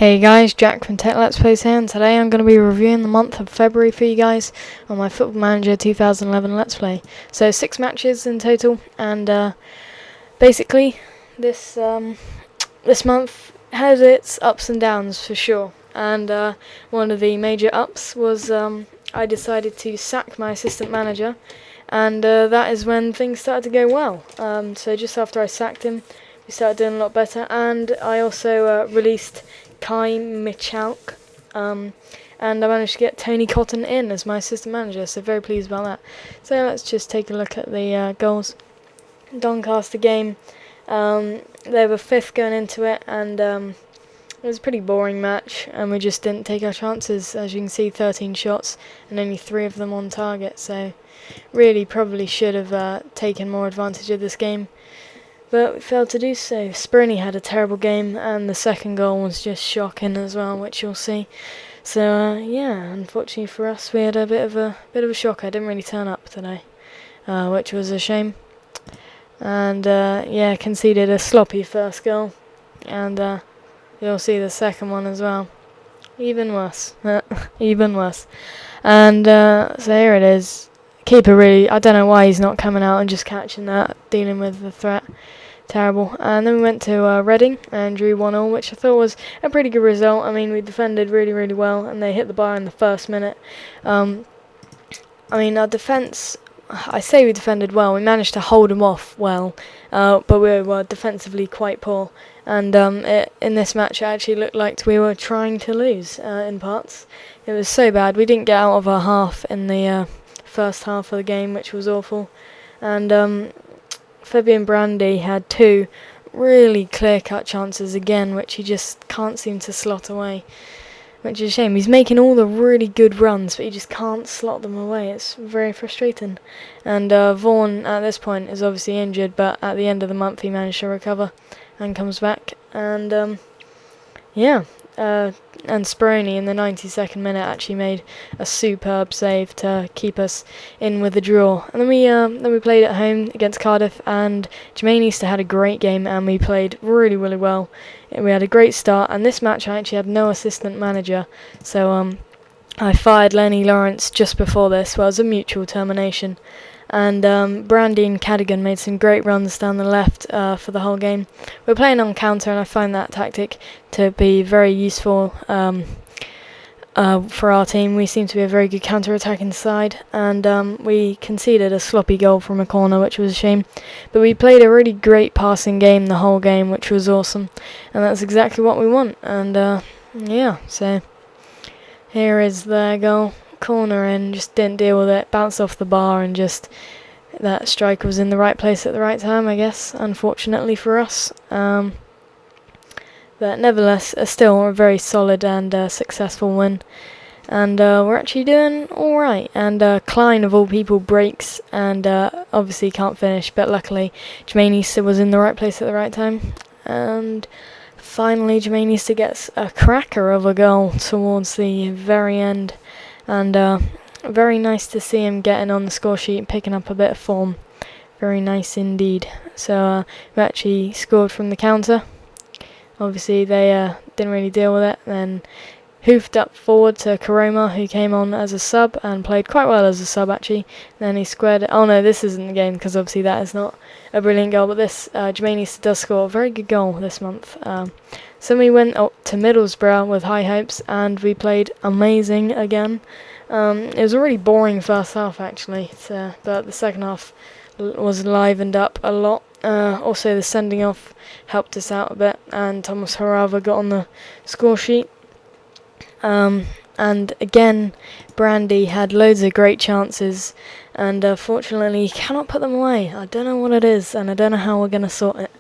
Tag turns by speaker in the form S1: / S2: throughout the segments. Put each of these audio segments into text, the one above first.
S1: Hey guys, Jack from Tech Let's Plays here, and today I'm going to be reviewing the month of February for you guys on my Football Manager 2011 Let's Play. So 6 matches in total, and basically this this month has its ups and downs for sure. And one of the major ups was I decided to sack my assistant manager, and that is when things started to go well. So just after I sacked him, we started doing a lot better, and I also released Kai Michalk, and I managed to get Tony Cotton in as my assistant manager, so very pleased about that. So let's just take a look at the goals. Doncaster game, they were 5th going into it, and it was a pretty boring match, and we just didn't take our chances. As you can see, 13 shots and only 3 of them on target, so really probably should have taken more advantage of this game, but we failed to do so. Sprinny had a terrible game, and the second goal was just shocking as well, which you'll see. So yeah, unfortunately for us, we had a bit of a shocker. I didn't really turn up today, which was a shame. And yeah, conceded a sloppy first goal, and you'll see the second one as well. Even worse, even worse. And so here it is. Keeper really, I don't know why he's not coming out and just catching that, dealing with the threat. Terrible. And then we went to Reading and drew 1-1, which I thought was a pretty good result. I mean, we defended really well, and they hit the bar in the first minute. I mean, our defence, I say we defended well. We managed to hold them off well, but we were defensively quite poor. And in this match, it actually looked like we were trying to lose in parts. It was so bad. We didn't get out of our half in the first half of the game, which was awful. And Fabian Brandy had 2 really clear-cut chances again, which he just can't seem to slot away, which is a shame. He's making all the really good runs, but he just can't slot them away. It's very frustrating. And Vaughan at this point is obviously injured, but at the end of the month he managed to recover and comes back. And yeah, and Speroni in the 92nd minute actually made a superb save to keep us in with the draw. And then we played at home against Cardiff, and Jermaine Easter had a great game, and we played really well. We had a great start, and this match I actually had no assistant manager, so I fired Lenny Lawrence just before this. Well, it was a mutual termination. And Brandy and Cadogan made some great runs down the left for the whole game. We're playing on counter, and I find that tactic to be very useful for our team. We seem to be a very good counter-attacking side, and we conceded a sloppy goal from a corner, which was a shame. But we played a really great passing game the whole game, which was awesome, and that's exactly what we want. And yeah, so here is the goal. Corner, and just didn't deal with it, bounced off the bar, and just that striker was in the right place at the right time, I guess, unfortunately for us. But nevertheless, still a very solid and successful win, and we're actually doing alright. And Klein, of all people, breaks, and obviously can't finish, but luckily Jermaine Easter was in the right place at the right time. And finally Jermaine Easter gets a cracker of a goal towards the very end. And very nice to see him getting on the score sheet and picking up a bit of form. Very nice indeed. So we actually scored from the counter. Obviously they didn't really deal with it. Then hoofed up forward to Karoma, who came on as a sub and played quite well as a sub actually. Then he squared it. Oh no, this isn't the game, because obviously that is not a brilliant goal. But this Jermaine Easter does score a very good goal this month. So we went up to Middlesbrough with high hopes, and we played amazing again. It was a really boring first half actually, but the second half was livened up a lot. Also the sending off helped us out a bit, and Thomas Harava got on the score sheet. And again, Brandy had loads of great chances, and fortunately he cannot put them away. I don't know what it is, and I don't know how we're going to sort it.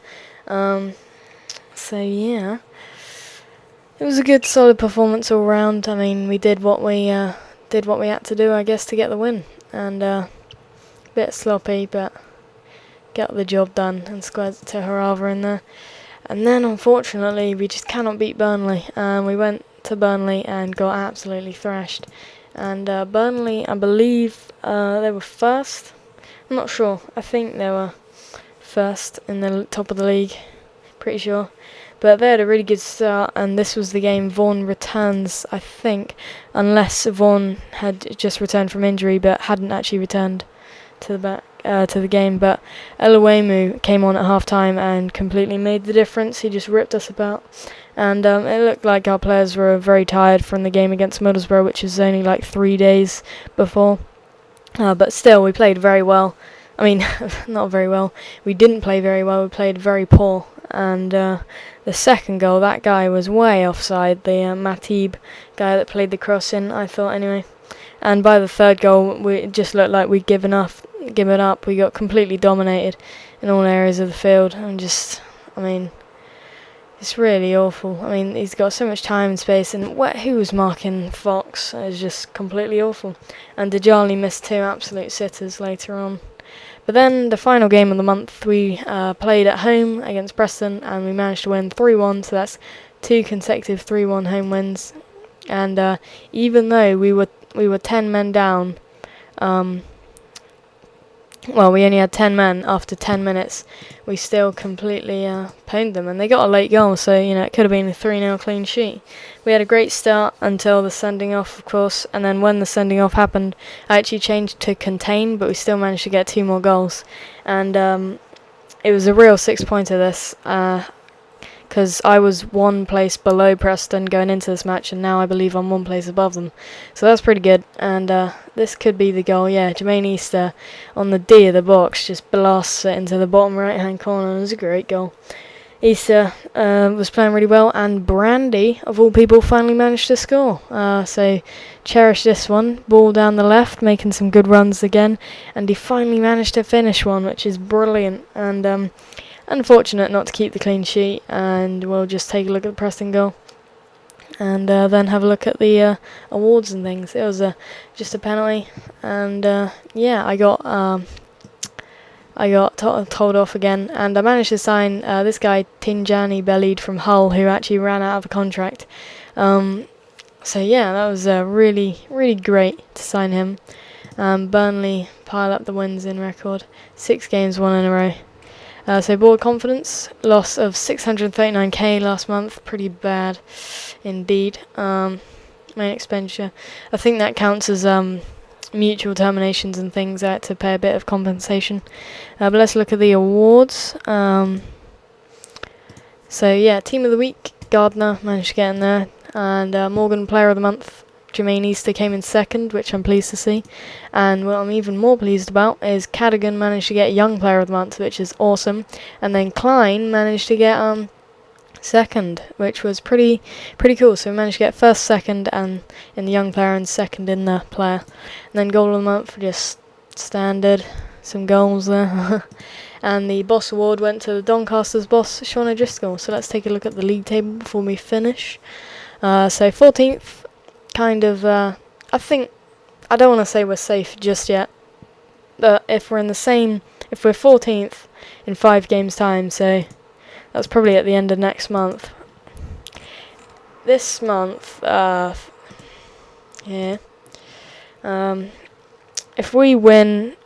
S1: So yeah, it was a good solid performance all round. I mean, we did what we had to do, I guess, to get the win, and a bit sloppy, but got the job done and squared to Harava in there. And then unfortunately we just cannot beat Burnley, and we went to Burnley and got absolutely thrashed. And Burnley, I believe they were first. I'm not sure. I think they were first in the top of the league, pretty sure. But they had a really good start, and this was the game Vaughan returns, I think, unless Vaughan had just returned from injury but hadn't actually returned to the game. But Eluemu came on at half time and completely made the difference. He just ripped us about, and it looked like our players were very tired from the game against Middlesbrough, which was only like 3 days before. But still, we played very well. I mean, not very well. We didn't play very well. We played very poor. And the second goal, that guy was way offside. The Matip guy that played the cross in, I thought anyway. And by the third goal, it just looked like we'd given up. We got completely dominated in all areas of the field. And it's really awful. I mean, he's got so much time and space, and who was marking Fox? It was just completely awful. And Djali missed 2 absolute sitters later on. But then the final game of the month, we played at home against Preston, and we managed to win 3-1. So that's 2 consecutive 3-1 home wins. And even though we were 10 men down, we only had 10 men after 10 minutes. We still completely pwned them, and they got a late goal, so it could have been a 3-0 clean sheet. We had a great start until the sending off, of course, and then when the sending off happened, I actually changed to contain, but we still managed to get 2 more goals. And it was a real 6-pointer this, because I was 1 place below Preston going into this match, and now I believe I'm 1 place above them. So that's pretty good, and this could be the goal. Yeah, Jermaine Easter on the D of the box just blasts it into the bottom right-hand corner. It was a great goal. Easter was playing really well, and Brandy, of all people, finally managed to score. So cherish this one. Ball down the left, making some good runs again, and he finally managed to finish one, which is brilliant. And unfortunate not to keep the clean sheet, and we'll just take a look at the Preston goal and then have a look at the awards and things. It was just a penalty, and I got told off again, and I managed to sign this guy Tinjani Belid from Hull, who actually ran out of a contract. So yeah, that was really, really great to sign him. Burnley pile up the wins in record, 6 games won in a row. So board confidence, loss of 639k last month, pretty bad indeed. Main expenditure, I think that counts as mutual terminations and things. I had to pay a bit of compensation. But let's look at the awards. So yeah, team of the week, Gardner managed to get in there, and Morgan player of the month, Jermaine Easter, came in second, which I'm pleased to see. And what I'm even more pleased about is Cadogan managed to get Young Player of the Month, which is awesome. And then Klein managed to get second, which was pretty cool. So we managed to get first, second, and in the Young Player, and second in the Player. And then Goal of the Month, just standard, some goals there. And the Boss Award went to the Doncaster's boss, Sean O'Driscoll. So let's take a look at the league table before we finish. So 14th. Kind of, I don't want to say we're safe just yet, but if we're 14th in 5 games time, so that's probably at the end of next month. This month, if we win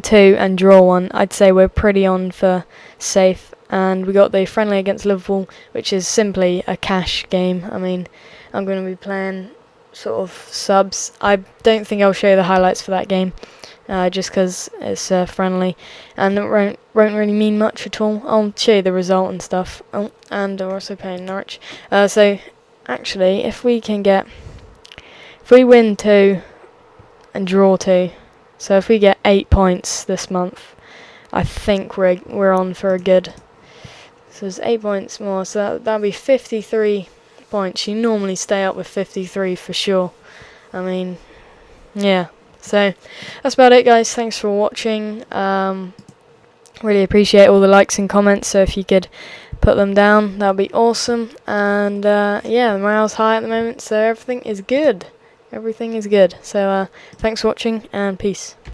S1: 2 and draw 1, I'd say we're pretty on for safe. And we got the friendly against Liverpool, which is simply a cash game. I mean, I'm going to be playing sort of subs. I don't think I'll show you the highlights for that game, just because it's friendly, and it won't really mean much at all. I'll show you the result and stuff. Oh, and we're also playing Norwich. So actually, if we win 2 and draw 2, so if we get 8 points this month, I think we're on for a good. So there's 8 points more, so that'll be 53 points. You normally stay up with 53 for sure. I mean, yeah. So that's about it, guys. Thanks for watching. Really appreciate all the likes and comments, so if you could put them down, that'd be awesome. And yeah, the morale's high at the moment, so everything is good. So thanks for watching, and peace.